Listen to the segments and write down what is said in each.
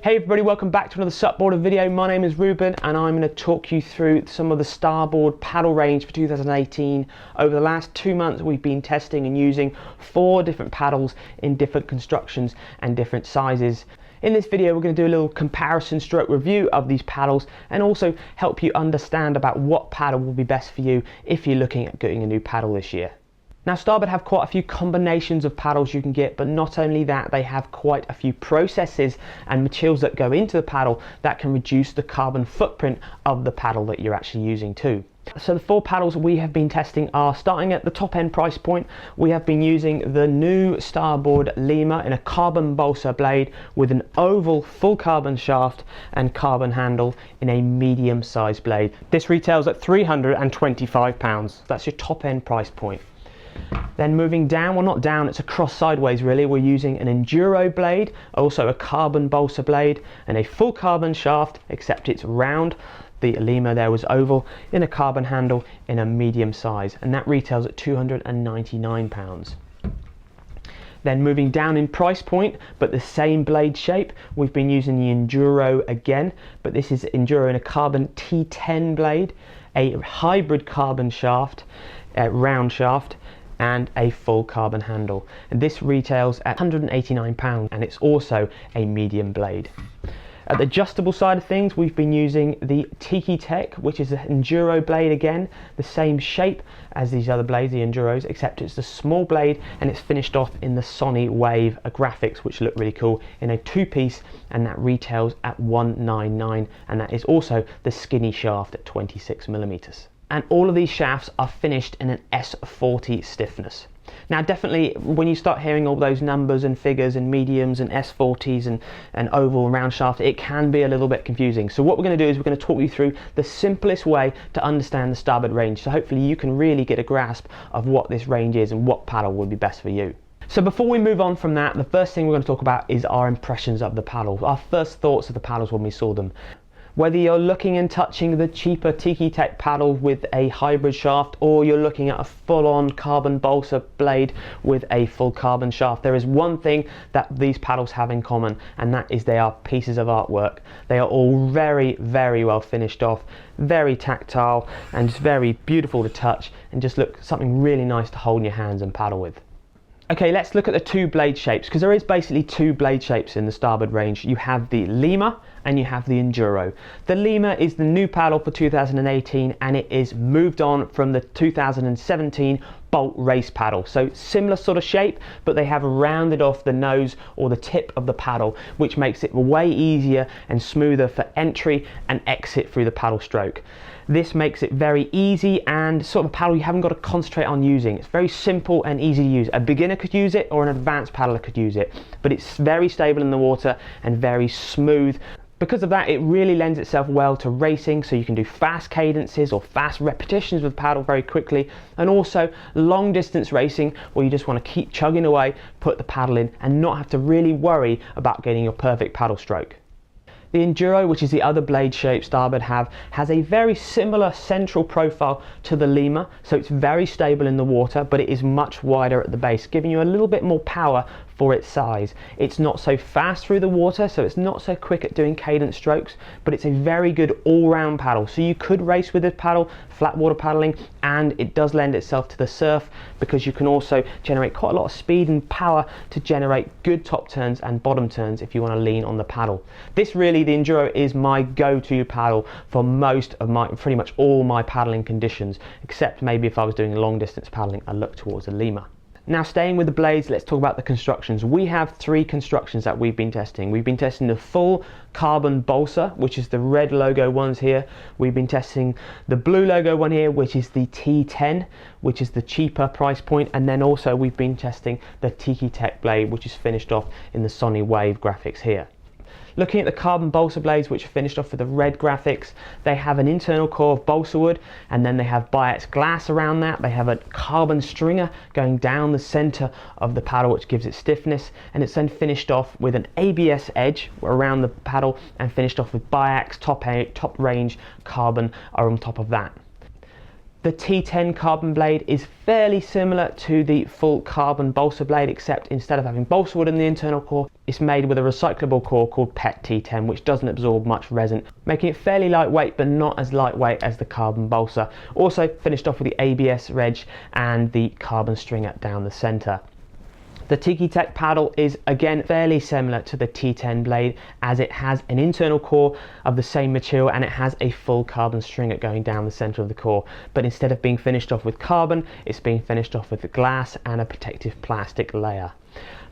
Hey everybody, welcome back to another SUPboarder video. My name is Ruben and I'm going to talk you through some of the Starboard paddle range for 2018. Over the last 2 months we've been testing and using 4 different paddles in different constructions and different sizes. In this video we're going to do a little comparison stroke review of these paddles and also help you understand about what paddle will be best for you if you're looking at getting a new paddle this year. Now Starboard have quite a few combinations of paddles you can get, but not only that, they have quite a few processes and materials that go into the paddle that can reduce the carbon footprint of the paddle that you're actually using too. So the 4 paddles we have been testing are starting at the top end price point. We have been using the new Starboard Lima in a carbon balsa blade with an oval full carbon shaft and carbon handle in a medium sized blade. This retails at £325. That's your top end price point. Then moving down, well not down, it's across sideways really, we're using an enduro blade, also a carbon balsa blade and a full carbon shaft, except it's round. The Lima there was oval, in a carbon handle in a medium size, and that retails at £299. Then moving down in price point, but the same blade shape, we've been using the Enduro again, but this is Enduro in a carbon T10 blade, a hybrid carbon shaft, round shaft, and a full carbon handle, and this retails at £189 and it's also a medium blade. At the adjustable side of things, we've been using the Tiki Tech, which is an enduro blade again, the same shape as these other blades, the enduros, except it's a small blade and it's finished off in the Sony Wave graphics, which look really cool, in a 2-piece, and that retails at £199, and that is also the skinny shaft at 26mm. And all of these shafts are finished in an S40 stiffness. Now definitely when you start hearing all those numbers and figures and mediums and S40s and oval and round shaft, it can be a little bit confusing. So what we're going to do is we're going to talk you through the simplest way to understand the Starboard range, so hopefully you can really get a grasp of what this range is and what paddle would be best for you. So before we move on from that, the first thing we're going to talk about is our impressions of the paddle, our first thoughts of the paddles when we saw them. Whether you're looking and touching the cheaper Tiki Tech paddle with a hybrid shaft, or you're looking at a full-on carbon balsa blade with a full carbon shaft, there is one thing that these paddles have in common, and that is they are pieces of artwork. They are all very, very well finished off, very tactile, and just very beautiful to touch, and just look something really nice to hold in your hands and paddle with. Okay, let's look at the 2 blade shapes, because there is basically 2 blade shapes in the Starboard range. You have the Lima and you have the Enduro. The Lima is the new paddle for 2018 and it is moved on from the 2017 Bolt race paddle. So similar sort of shape, but they have rounded off the nose or the tip of the paddle, which makes it way easier and smoother for entry and exit through the paddle stroke. This makes it very easy and sort of a paddle you haven't got to concentrate on using. It's very simple and easy to use. A beginner could use it or an advanced paddler could use it, but it's very stable in the water and very smooth. Because of that, it really lends itself well to racing, so you can do fast cadences or fast repetitions with the paddle very quickly, and also long distance racing where you just want to keep chugging away, put the paddle in and not have to really worry about getting your perfect paddle stroke. The Enduro, which is the other blade shape Starboard have, has a very similar central profile to the Lima, so it's very stable in the water, but it is much wider at the base, giving you a little bit more power for its size. It's not so fast through the water, so it's not so quick at doing cadence strokes, but it's a very good all-round paddle. So you could race with this paddle, flat water paddling, and it does lend itself to the surf because you can also generate quite a lot of speed and power to generate good top turns and bottom turns if you want to lean on the paddle. This really, the Enduro, is my go-to paddle for most of my, pretty much all my paddling conditions, except maybe if I was doing long distance paddling, I look towards the Lima. Now staying with the blades, let's talk about the constructions. We have 3 constructions that we've been testing. We've been testing the full carbon balsa, which is the red logo ones here. We've been testing the blue logo one here, which is the T10, which is the cheaper price point. And then also we've been testing the Tiki Tech blade, which is finished off in the Sony Wave graphics here. Looking at the carbon balsa blades, which are finished off with the red graphics, they have an internal core of balsa wood, and then they have biax glass around that. They have a carbon stringer going down the center of the paddle, which gives it stiffness, and it's then finished off with an ABS edge around the paddle and finished off with biax top range carbon on top of that. The T10 carbon blade is fairly similar to the full carbon balsa blade, except instead of having balsa wood in the internal core, it's made with a recyclable core called PET T10, which doesn't absorb much resin, making it fairly lightweight but not as lightweight as the carbon balsa. Also finished off with the ABS reg and the carbon stringer down the center. The Tiki Tech paddle is again fairly similar to the T10 blade, as it has an internal core of the same material and it has a full carbon stringer going down the center of the core, but instead of being finished off with carbon, it's being finished off with glass and a protective plastic layer.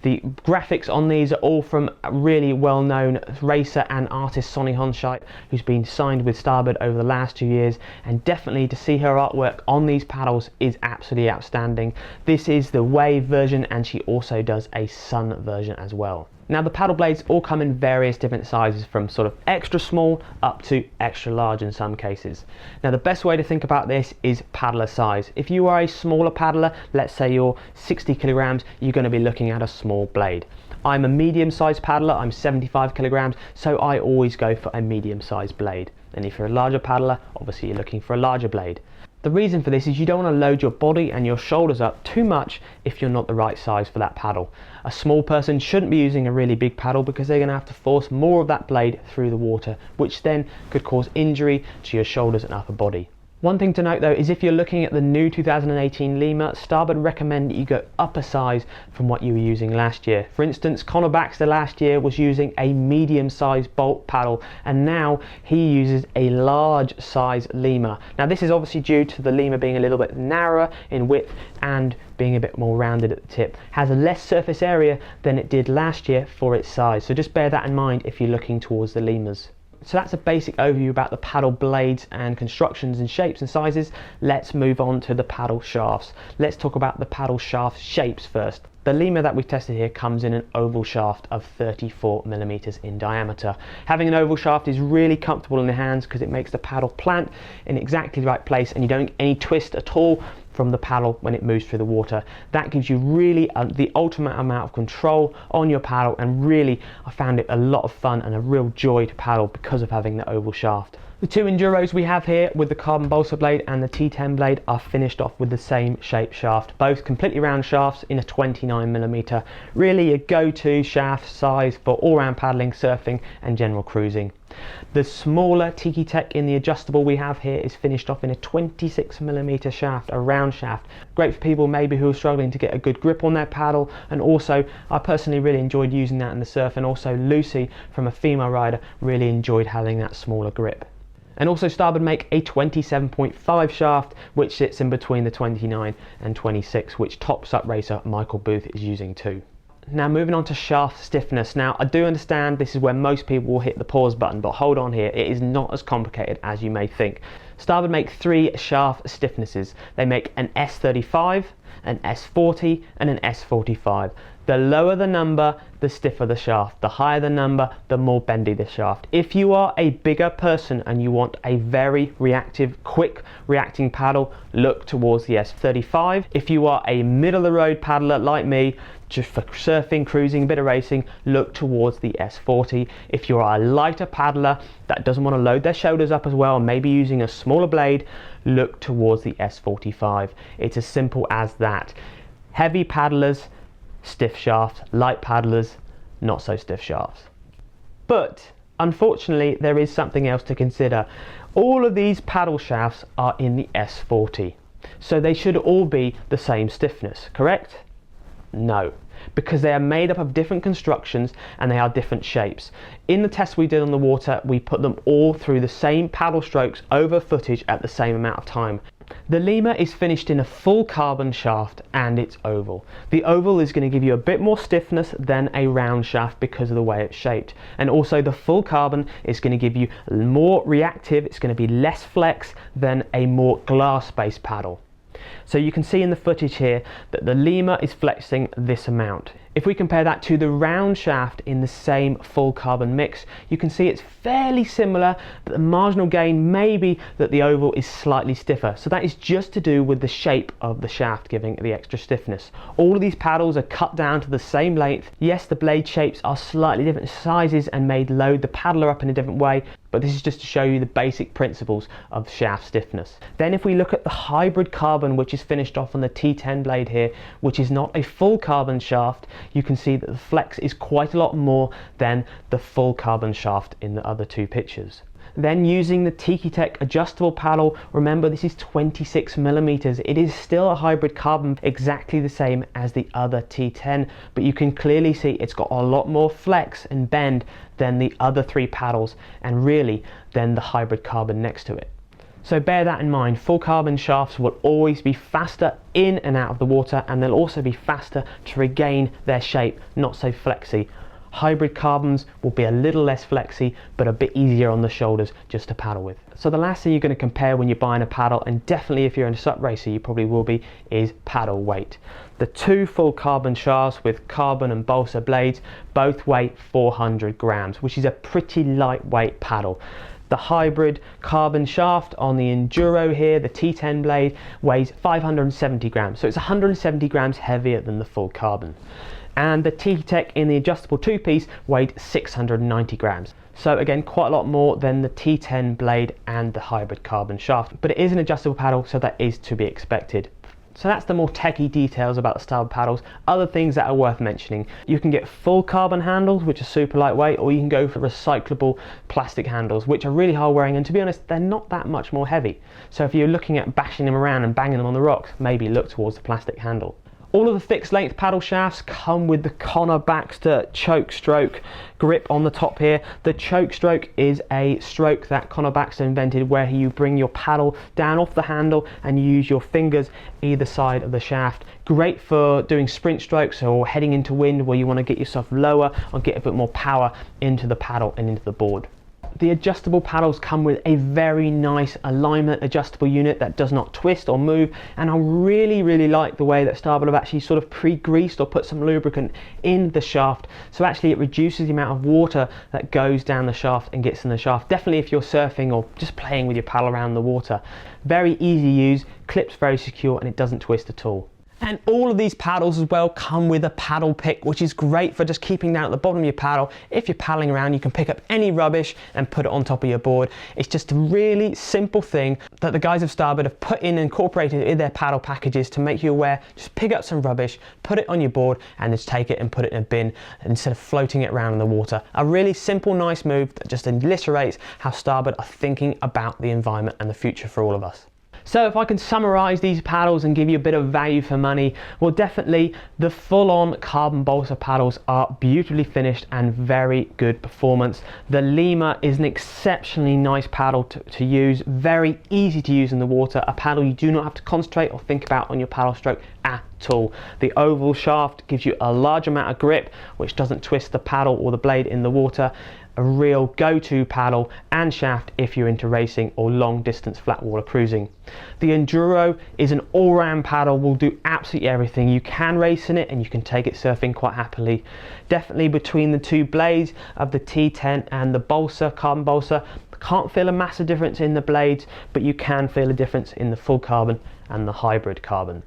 The graphics on these are all from a really well-known racer and artist Sonny Honshite, who's been signed with Starboard over the last 2 years, and definitely to see her artwork on these paddles is absolutely outstanding. This is the wave version and she also does a sun version as well. Now the paddle blades all come in various different sizes, from sort of extra small up to extra large in some cases. Now the best way to think about this is paddler size. If you are a smaller paddler, let's say you're 60 kilograms, you're going to be looking at a small blade. I'm a medium sized paddler, I'm 75 kilograms, so I always go for a medium sized blade. And if you're a larger paddler, obviously you're looking for a larger blade. The reason for this is you don't want to load your body and your shoulders up too much if you're not the right size for that paddle. A small person shouldn't be using a really big paddle because they're going to have to force more of that blade through the water, which then could cause injury to your shoulders and upper body. One thing to note though is if you're looking at the new 2018 Lima, Starboard recommend that you go up a size from what you were using last year. For instance, Connor Baxter last year was using a medium sized bolt paddle and now he uses a large size Lima. Now this is obviously due to the Lima being a little bit narrower in width and being a bit more rounded at the tip. Has a less surface area than it did last year for its size, so just bear that in mind if you're looking towards the Limas. So that's a basic overview about the paddle blades and constructions and shapes and sizes. Let's move on to the paddle shafts. Let's talk about the paddle shaft shapes first. The Lima that we've tested here comes in an oval shaft of 34mm in diameter. Having an oval shaft is really comfortable in the hands because it makes the paddle plant in exactly the right place and you don't get any twist at all from the paddle when it moves through the water. That gives you really the ultimate amount of control on your paddle, and really I found it a lot of fun and a real joy to paddle because of having the oval shaft. The two Enduros we have here with the carbon balsa blade and the T10 blade are finished off with the same shape shaft, both completely round shafts in a 29mm. Really a go-to shaft size for all-round paddling, surfing and general cruising. The smaller Tiki Tech in the adjustable we have here is finished off in a 26mm shaft, a round shaft. Great for people maybe who are struggling to get a good grip on their paddle, and also I personally really enjoyed using that in the surf, and also Lucy from a female rider really enjoyed having that smaller grip. And also Starboard make a 27.5 shaft which sits in between the 29 and 26, which top SUP racer Michael Booth is using too. Now moving on to shaft stiffness. Now I do understand this is where most people will hit the pause button, but hold on here, it is not as complicated as you may think. Starboard make 3 shaft stiffnesses. They make an S35, an S40 and an S45. The lower the number, the stiffer the shaft. The higher the number, the more bendy the shaft. If you are a bigger person and you want a very reactive, quick reacting paddle, look towards the S35. If you are a middle of the road paddler like me, just for surfing, cruising, a bit of racing, look towards the S40. If you're a lighter paddler that doesn't want to load their shoulders up as well, maybe using a smaller blade, look towards the S45. It's as simple as that. Heavy paddlers, stiff shafts. Light paddlers, not so stiff shafts. But unfortunately there is something else to consider. All of these paddle shafts are in the S40, so they should all be the same stiffness, correct? No, because they are made up of different constructions and they are different shapes. In the test we did on the water, we put them all through the same paddle strokes over footage at the same amount of time. The Lima is finished in a full carbon shaft and it's oval. The oval is going to give you a bit more stiffness than a round shaft because of the way it's shaped. And also the full carbon is going to give you more reactive, it's going to be less flex than a more glass-based paddle. So you can see in the footage here that the Lima is flexing this amount. If we compare that to the round shaft in the same full carbon mix, you can see it's fairly similar, but the marginal gain may be that the oval is slightly stiffer. So that is just to do with the shape of the shaft giving the extra stiffness. All of these paddles are cut down to the same length. Yes, the blade shapes are slightly different sizes and may load the paddler up in a different way, but this is just to show you the basic principles of shaft stiffness. Then if we look at the hybrid carbon, which is finished off on the T10 blade here, which is not a full carbon shaft, you can see that the flex is quite a lot more than the full carbon shaft in the other two pictures. Then using the Tiki-Tek adjustable paddle, remember this is 26 millimeters. It is still a hybrid carbon, exactly the same as the other T10, but you can clearly see it's got a lot more flex and bend than the other three paddles, and really than the hybrid carbon next to it. So bear that in mind. Full carbon shafts will always be faster in and out of the water, and they'll also be faster to regain their shape, not so flexy. Hybrid carbons will be a little less flexy, but a bit easier on the shoulders just to paddle with. So the last thing you're going to compare when you're buying a paddle, and definitely if you're a SUP racer you probably will be, is paddle weight. The two full carbon shafts with carbon and balsa blades both weigh 400 grams, which is a pretty lightweight paddle. The hybrid carbon shaft on the Enduro here, the T10 blade, weighs 570 grams, so it's 170 grams heavier than the full carbon. And the Tiki-Tek in the adjustable two-piece weighed 690 grams. So again, quite a lot more than the T10 blade and the hybrid carbon shaft, but it is an adjustable paddle, so that is to be expected. So that's the more techie details about the Starboard paddles. Other things that are worth mentioning: you can get full carbon handles, which are super lightweight, or you can go for recyclable plastic handles, which are really hard wearing, and to be honest, they're not that much more heavy. So if you're looking at bashing them around and banging them on the rocks, maybe look towards the plastic handle. All of the fixed length paddle shafts come with the Connor Baxter choke stroke grip on the top here. The choke stroke is a stroke that Connor Baxter invented, where you bring your paddle down off the handle and you use your fingers either side of the shaft. Great for doing sprint strokes or heading into wind where you want to get yourself lower or get a bit more power into the paddle and into the board. The adjustable paddles come with a very nice alignment adjustable unit that does not twist or move, and I really like the way that Starboard have actually sort of pre-greased or put some lubricant in the shaft, so actually it reduces the amount of water that goes down the shaft and gets in the shaft, definitely if you're surfing or just playing with your paddle around the water. Very easy to use, clips very secure, and it doesn't twist at all. And all of these paddles as well come with a paddle pick, which is great for just keeping down at the bottom of your paddle. If you're paddling around, you can pick up any rubbish and put it on top of your board. It's just a really simple thing that the guys of Starboard have put in and incorporated in their paddle packages to make you aware. Just pick up some rubbish, put it on your board, and just take it and put it in a bin instead of floating it around in the water. A really simple, nice move that just illustrates how Starboard are thinking about the environment and the future for all of us. So if I can summarize these paddles and give you a bit of value for money, well, definitely the full-on carbon balsa paddles are beautifully finished and very good performance. The Lima is an exceptionally nice paddle to use, very easy to use in the water, a paddle you do not have to concentrate or think about on your paddle stroke at all. The oval shaft gives you a large amount of grip, which doesn't twist the paddle or the blade in the water. A real go-to paddle and shaft if you're into racing or long distance flat water cruising. The Enduro is an all-round paddle, will do absolutely everything. You can race in it and you can take it surfing quite happily. Definitely between the two blades of the T10 and the balsa, carbon balsa, can't feel a massive difference in the blades, but you can feel a difference in the full carbon and the hybrid carbon.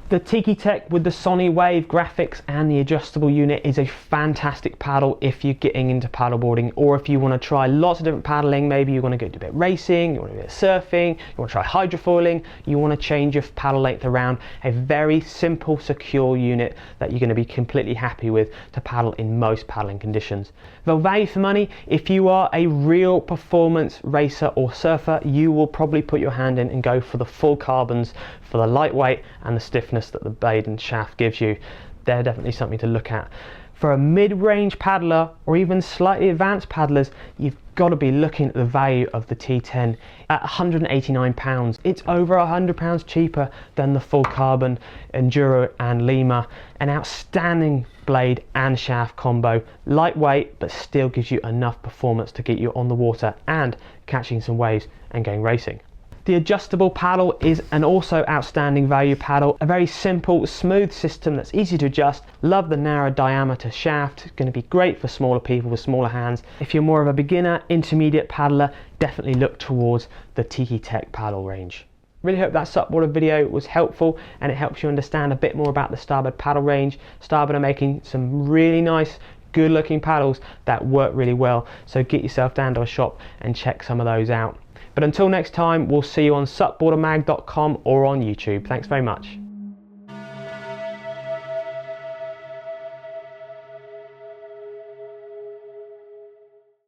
The Tiki-Tek with the Sony Wave graphics and the adjustable unit is a fantastic paddle if you're getting into paddleboarding, or if you want to try lots of different paddling. Maybe you want to go do a bit of racing, you want to do a bit of surfing, you want to try hydrofoiling, you want to change your paddle length around. A very simple, secure unit that you're going to be completely happy with to paddle in most paddling conditions. The value for money: if you are a real performance racer or surfer, you will probably put your hand in and go for the full carbons for the lightweight and the stiffness that the blade and shaft gives you. They're definitely something to look at. For a mid-range paddler or even slightly advanced paddlers, you've got to be looking at the value of the T10 at £189. It's over £100 cheaper than the full carbon Enduro and Lima. An outstanding blade and shaft combo, lightweight but still gives you enough performance to get you on the water and catching some waves and going racing. The adjustable paddle is an also outstanding value paddle, a very simple, smooth system that's easy to adjust. Love the narrow diameter shaft, it's going to be great for smaller people with smaller hands. If you're more of a beginner, intermediate paddler, definitely look towards the Tiki Tech paddle range. Really hope that SUPboarder video was helpful and it helps you understand a bit more about the Starboard paddle range. Starboard are making some really nice, good looking paddles that work really well, so get yourself down to a shop and check some of those out. But until next time, we'll see you on SUPboardermag.com or on YouTube. Thanks very much.